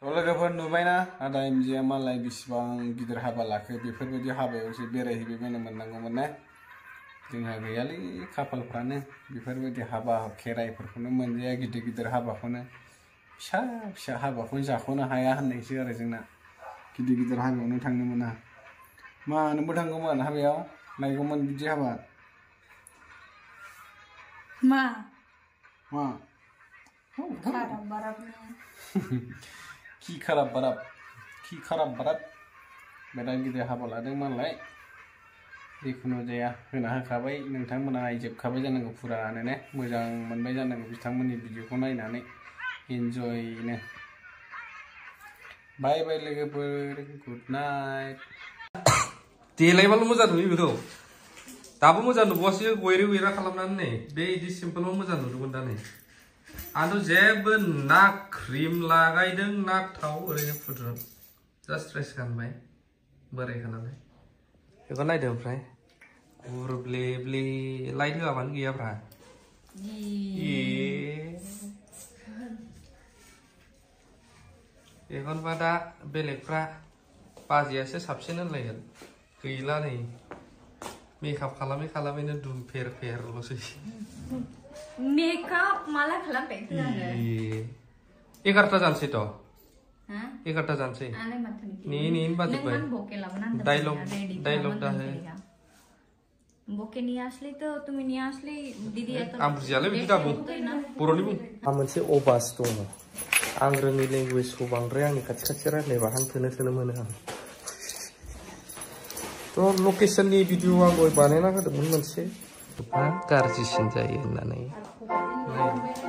लोगोफोर नुबायना आदा एमजिया मालाय बेसेबां गिदिर हाबा लाखो बेफोरबायदि हाबायावसो बेरायहैबायबायनो मोननांगौमोन ना जोंहा गैयालै खाफालफ्रानो बेफोरबायदि हाबा खेराइफोरखौनो मोनजाया गिदिर गिदिर हाबाखौनो फिसा फिसा हाबाखौनो जाख'नो हाया होननायसो आरो जोंना गिदिर गिदिर हाबायावनो थांनो मोना मा नोंबो थांगौमोन हाबायाव नायगौमोन बिदि हाबा मा खराब बाराब बेराद गिदिर हाबा लादों मालाय जिखुनु जाया होना होखाबाय नोंथांमोना नायजोबखाबाय जानांगौ फुरानो ने मोजां मोनबाय जानांगौ बिथांमोननि भिडिअखौ नायनानै इन्जयनो बाय बाय लोगोफोर गुड नाइट देलायबाल' मोजां नुयो बेखौ दाबो मोजां नुबावासै गयरे गयरा खालामनानै नै बे इदि सिम्पोलाव मोजां नुदोंमोन दा नै आंथ' जेबो ना क्रिम लागायदों ना थाव ओरैनो फुद्रुन जास्ट ड्रेस गानबाय बोरायखा नालाय बेखौ नायदो ओमफ्राय गुरब्ले ब्ले लाइट होआबानो गैयाब्रा बेखौनोबा दा बेलेगफ्रा बाजैयासो साबसिन होनलायगोन गैला नै मेकआप खालामै खालामैनो दुम फेर फेरल'सै मेकआप माला खालामबाय 11टा जानोसैथ' 11टा जानोसै नि बाजैबाय डायलग दा हो बके निया असली तो तुम्हें निया असली दीदी है तो आं बुजियालै बिदि दा बुं बर'नि बुं आं मोनसे अबास दङ आं रोङै लेंगुवेजखौ बांद्राय आंनि खाथि खाथि रायज्लायबा हां थोनो मोनो आं थ' लकेसननि भिडिअ आं दहाय बानायना होदोंमोन मोनसे गाज्रिसिन जायो होननानै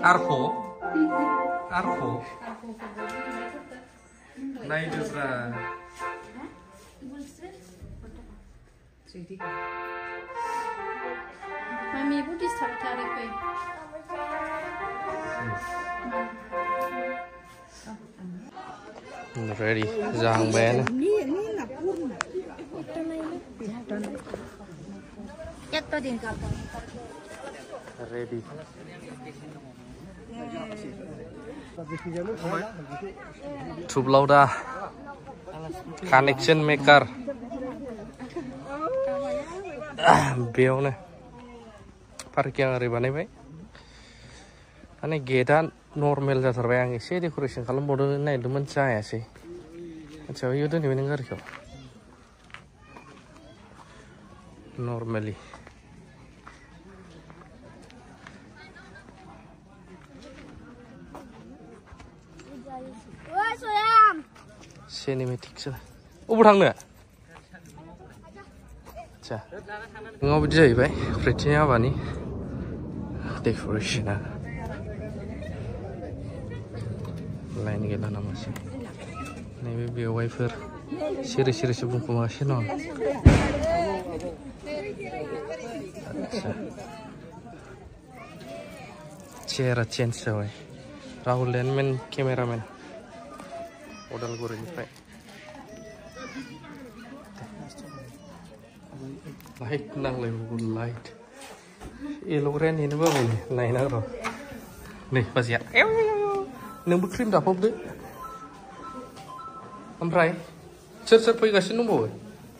आरख' नायदोब्रा Mami, ibu disartari koi. Ready, jang ben. Ready. Thublau da. Connection maker. बेयावनो पार्किं ओरै बानायबाय माने गेटआ नर्मेल जाथारबाय आं एसे डेक'रेसन खालामबावनो नागिरदोंमोन जायासै आच्छा बेयाव दोनहैबाय नों गारिखौ नर्मेलि सिनेमेटिक्स अबाव थांनो आच्छा नोंनाव बिदि जाहैबाय प्रिटिनि हाबानि डेक'रेसना लाइन गैला नामासै नैबे बेवाइफोर सिरि सिरिसो बुंखुमागासिनो दं आच्छा चेयारा चेन्ज जाबाय राहुल लेनमेन केमेरामेन उदालगुरिनिफ्राय लाइट नांलायबावगौ लाइट एल'ग्राया नेनो बाबाय नायना र' नै बाजैया नोंबो क्रिम दाफबदो ओमफ्राय सोर सोर फैगासिनो दंबावो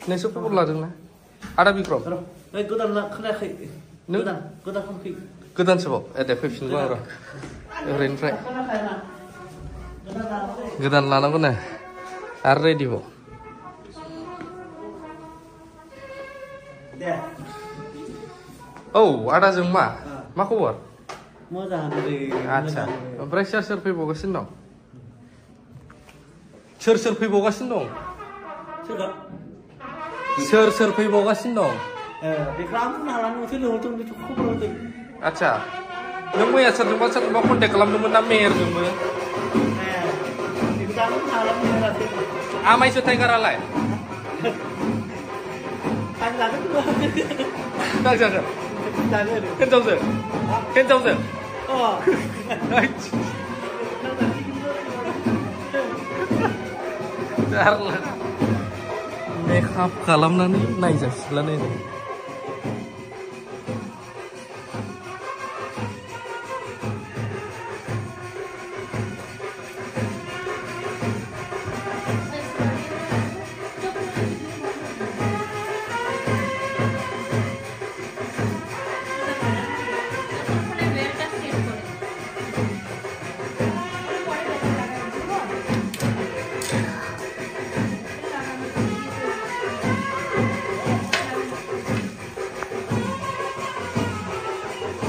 नोंसोर खबर लादोंना आदा बिक्रम गोदान खोनायाखै गोदानसोबाव दे फैफिनगौ आं र' ओरैनिफ्राय गोदान लानांगौ ना आरो रेडिबाव औ आदाजों मा खबर मोजाङानो आच्छा ओमफ्राय सोर फैबावगासिनो दं सोर फैबावगासिनो दं सोर फैबावगासिनो दं आच्छा नों मैया सोरजोंबा कन्टेक्ट खालामदोंमोन ना मेहेरजोंबो आमाइसो टाइगारालाय नांजागोन हिनजावजों मेकआप खालामनानै नायजासिगोन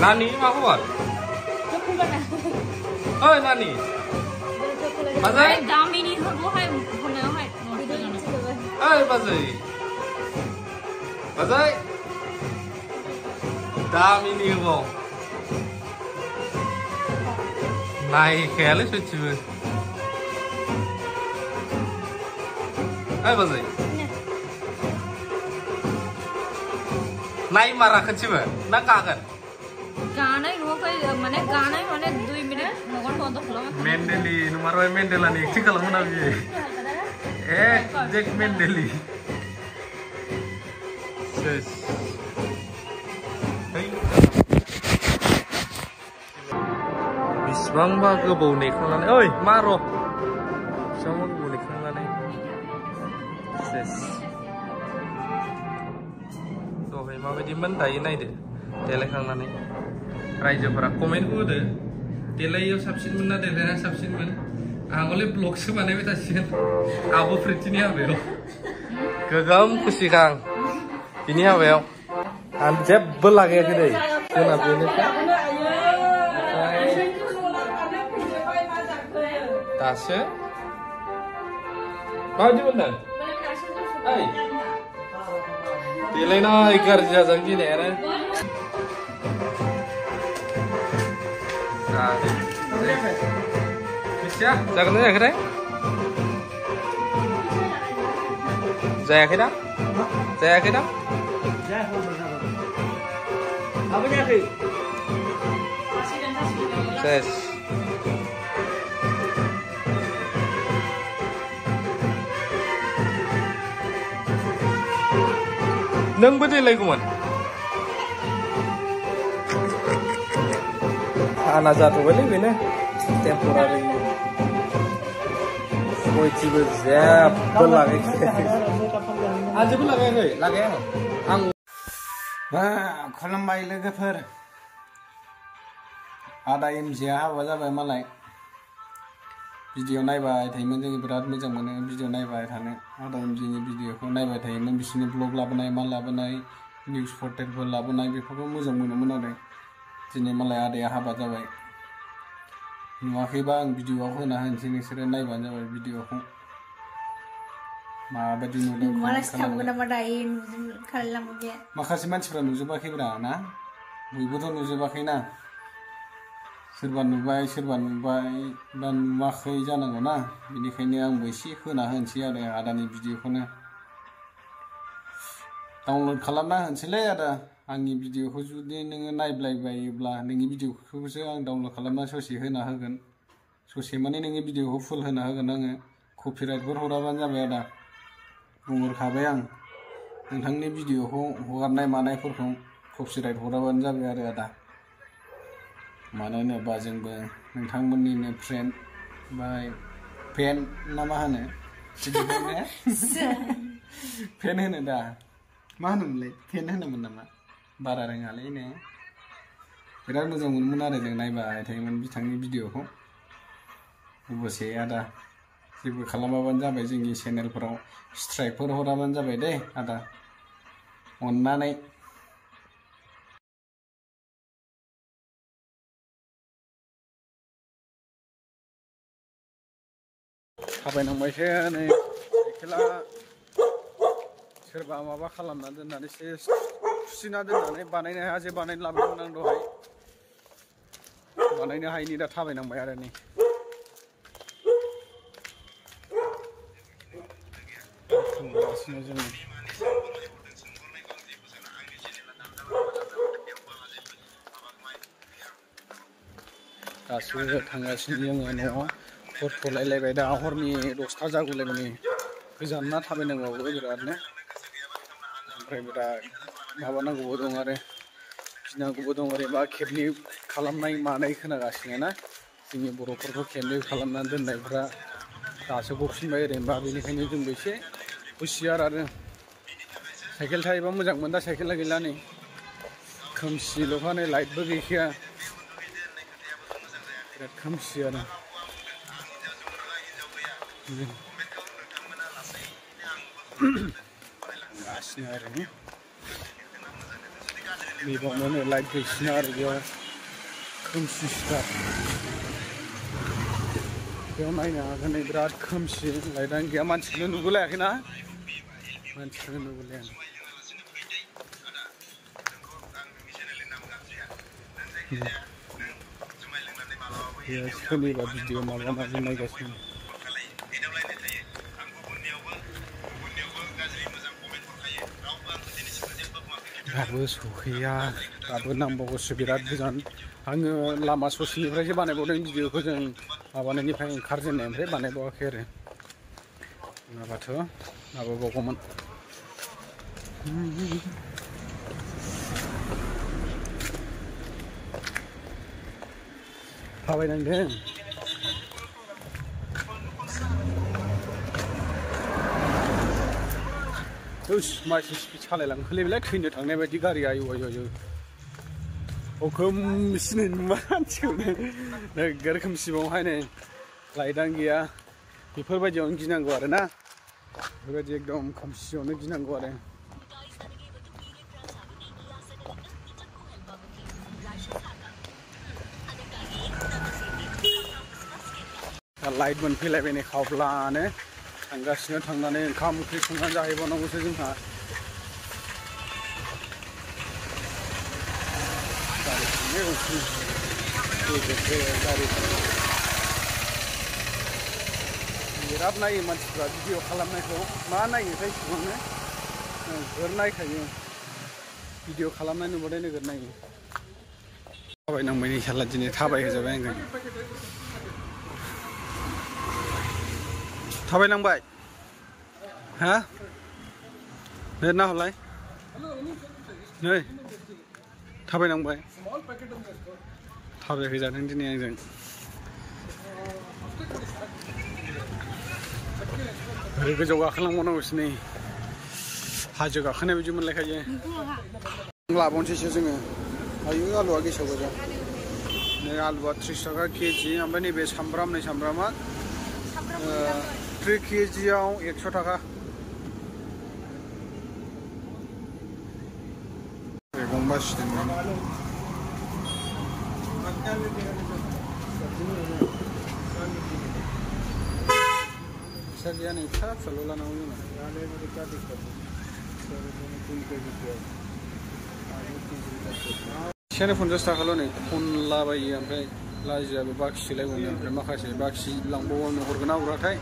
Nani मा खबर? ओइ नानी बाजै दामिनि होबोहाय होनायावहाय ओइ बाजै बाजै दामिनि होबाव नायखायालै सयथिबो ओइ बाजै नायमारा खनसेबो ना गागोन गानाय नुवाखै माने गानाय माने 2 मिनिट मगन बन्द खालामो मेन्डेलि नुमारबाय मेन्डेलानि एक्टिं खालामो ना बियो एक्जेक्ट मेन्डेलि सेस बिसिबांबा गोबाव नेखांनानै ओइ मा र' बिसिबांबा गोबाव नेखांनानै सेस दहाय माबायदिमोन दायो नायदो देलायखांनानै रायजोफोरा कमेन्टखौ होदो देलायियाव साबसिनमोन ना देलायनाया साबसिनमोन आंहले ब्लगसो बानायबाय थासिगोन आब' प्रितिनि हाबायाव गोगोम खुसिखा आं बिनि हाबायाव आं जेबो लागायाखै दै जोंना बेनोखा दासो माबायदि मोनदों ओइ देलायनाय गाज्रि जाजानो गिनायानो मिथिया जागोन ना जायाखैथाय जायाखैदां जायाखैदां सेस नोंबो देलायगौमोन आना जाथ'बायलै बेनो टेम्परारि बयथिबो जेबो लागायाखै आं जेबो लागायाखै लागाया आं खुलुमबाय लोगोफोर आदा एमजिया हाबा जाबाय मालाय भिडिअ नायबाय थायोमोन जों बिराद मोजां मोनो भिडिअ नायबाय थानो आदा एमजिनि भिडिअखौ नायबाय थायोमोन बिसोरनि ब्लग लाबोनाय मा लाबोनाय निउस पर्टेलफोर लाबोनाय बेफोरखौ मोजां मोनोमोन आरो दिनै मालाय आदाया हाबा जाबाय नुवाखैबा आं भिडिअआव होना होनोसै नोंसोरो नायबानो जाबाय भिडिअखौ माबायदि नुदों माखासे मानसिफ्रा नुजोबाखैब्रा ना बयबोथ' नुजोबाखैना सोरबा नुबाय बा नुवाखै जानांगौ ना बेनिखायनो आंबो एसे होना होनोसै आरो आदानि भिडिअखौनो डाउनलड खालामना होनोसैलै आदा आंनि भिडिअखौ जुदि नोङो नायब्लायबायोब्ला नोंनि भिडिअखौसो आं डाउनलड खालामना ससे होना होगोन ससे माने नोंनि भिडिअखौ फुल होना होगोन आङो कपिराइटफोर हराबानो जाबाय आदा बुंहरखाबाय आं नोंथांनि भिडिअखौ हगारनाय मानायफोरखौ कपिराइट हराबानो जाबाय आरो आदा मानो होनोबा जोंबो नोंथांमोननिनो फ्रेन्ड बा फेन ना मा होनो फेन होनो दा मा होनोमोनलाय फेन होनोमोन नामा बारा रोङालै ने बिराद मोजां मोनोमोन आरो जों नायबाय थायोमोन बिथांनि भिडिअखौ अबसे आदा जेबो खालामाबानो जाबाय जोंनि चेनेलफोराव स्ट्राइकफोर हराबानो जाबाय दे आदा अननानै थाबायनांबायसो नै साइकेला सोरबा माबा खालामना दोननानैसो सुसिना दोननानै बानायनो हाया जे बानायनो लाबोदोंमोन आं दहाय बानायनो हायिनि दा थाबायनांबाय आरो नै थांगासिनो जोङो गासिबो थांगासिनो जोङो न'आव हर थलायलायबाय दा हरनि 10ता जागौलायबाय नै गोजाना थाबायनांगौबो बिरादनो ओमफ्राय बिराद माबानांगौबो दं आरो गिनांगौबो दं ओरैबा खेबनै खालामनाय मानाय खोनागासिनो ना जोंनि बर'फोरखौ खेबनै खालामनानै दोननायफ्रा दासो गफिनबाय ओरैनोबा बेनिखायनो जोंबो एसे हुसियार आरो साइकेल थायोबा मोजांमोन दा साइकेला गैला नै खोमसिल'खा नै लाइटबो गैखाया बिराद खोमसि आरो गासिनो आरो नैबावनो लाइट गैसिना आरो बेयाव खोमसिथार बेयाव नायनो हागोन नै बिराद खोमसि लाइटआनो गैया मानसिखौनो नुगोलायाखैना मानसिखौनो नुगोलाया सोरनिबा भिडिअ माबा माबि नायगासिनो दाबो सौहैया दाबो नांबावगौसो बिराद गोजान आङो लामा ससेनिफ्रायसो बानायबावदों भिडिअखौ जों माबानायनिफ्राय ओंखारजेननायनिफ्राय बानायबावाखै आरो नङाबाथ' माबाबावगौमोन थाबायनांदों मानसि सालायलांखोलै बेलाय थैनो थांनाय बायदि गारि आयु आयु आयु खोमसिनो नुवा मानसिखौनो नोगोर खोमसिबावहाय नै लाइटआनो गैया बेफोरबायदियावनो गिनांगौ आरो ना बेफोरबायदि एकदम खोमसियावनो गिनांगौ आरो लाइट मोनफैलायबाय नै खावब्लानो थांगासिनो थांनानै ओंखाम ओंख्रि संनानै जाहैबावनांगौसो जोंहा बिराद नायो मानसिफ्रा भिडिअ खालामनायखौ मा नायोथाय सिगांनो नोगोर नायखायो भिडिअ खालामनाय नुबाथाय नोगोर नायो थाबायनांबाय नै साला दिनै थाबायहोजाबाय आङो थाबायनांबाय हा नै नाहरलाय नै थाबायनांबाय थाबायहोजादों दिनै आंजों गोजौ गाखोलांबावनांगौसो नै हाजो गाखोनाय बायदि मोनलायखायो लाबावनोसैसो जोङो आयु आलुआ गेसाव गोजा नै आलुआ 30 थाखा केजि ओमफ्राय नैबे सामब्राम नै सामब्रामा 3 केजियाव 100 थाखा मैगं बासिदों फैसा गैया नै फिसा फिसाल' लानांगौ जोंना 50 थाखाल' नै खनलाबायो ओमफ्राय लाजियाबो बाखिसोलायबावनो ओमफ्राय माखासे बाखि लांबावनो हरगोन ना हराथाय